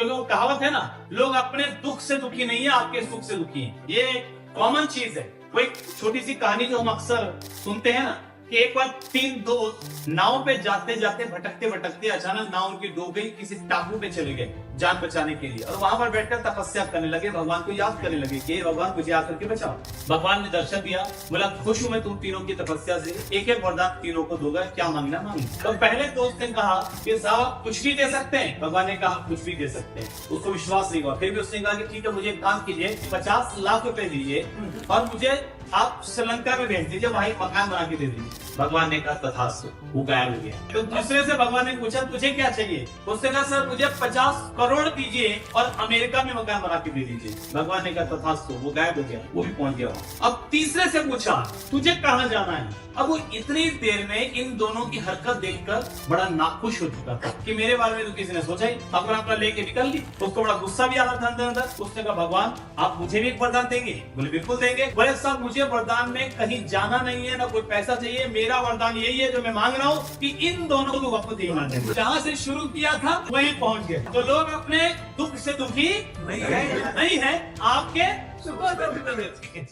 क्योंकि वो कहावत है ना, लोग अपने दुख से दुखी नहीं है, आपके सुख से दुखी है। ये कॉमन चीज है। वो एक छोटी सी कहानी जो हम अक्सर सुनते हैं ना, कि एक बार 3 दोस्त नाव पे जाते जाते भटकते भटकते अचानक नाव उनकी डूब गई, किसी टापू पे चले गए जान बचाने के लिए, और वहां पर बैठकर तपस्या करने लगे, भगवान को याद करने लगे कि भगवान मुझे आकर के बचाओ। भगवान ने दर्शन दिया, बोला खुश हूं मैं तुम तीनों की तपस्या से, एक एक वरदान तीनों को दूंगा, क्या मांगना मांगो। तो पहले दोस्त ने कहा कि साहब कुछ भी दे सकते हैं। भगवान ने कहा कुछ भी दे सकते हैं। उसको विश्वास नहीं हुआ, फिर भी उसने कहा कि ठीक है, मुझे एक काम कीजिए, 50 लाख रुपए दीजिए और मुझे आप श्रीलंका में भेज दीजिए, वहीं मकान बना के दे दीजिए। भगवान ने कहा तथास्तु, वो गायब हो गया। तो दूसरे से भगवान ने पूछा तुझे क्या चाहिए? उसने कहा सर मुझे 50 करोड़ दीजिए और अमेरिका में मकान बना के दे दीजिए। भगवान ने कहा तथास्तु, वो गायब हो गया, वो भी पहुंच गया। अब तीसरे से पूछा तुझे कहाँ जाना है? अब वो इतनी देर में इन दोनों की हरकत देखकर बड़ा नाखुश हो चुका था कि मेरे बारे में तो किसी ने सोचा ही, अपना अपना लेके निकल ली। उसको बड़ा गुस्सा भी आ रहा था अंदर अंदर। उसने कहा भगवान आप मुझे भी एक वरदान देंगे? बोले बिल्कुल देंगे। बोले साहब मुझे वरदान में कहीं जाना नहीं है, ना कोई पैसा चाहिए, मेरा वरदान यही है जो मैं मांग रहा हूँ कि इन दोनों को वापस ईमान दे। जहाँ से शुरू किया था वहीं पहुंच गए। तो लोग अपने दुख से दुखी नहीं है, आपके सुख से दुखी।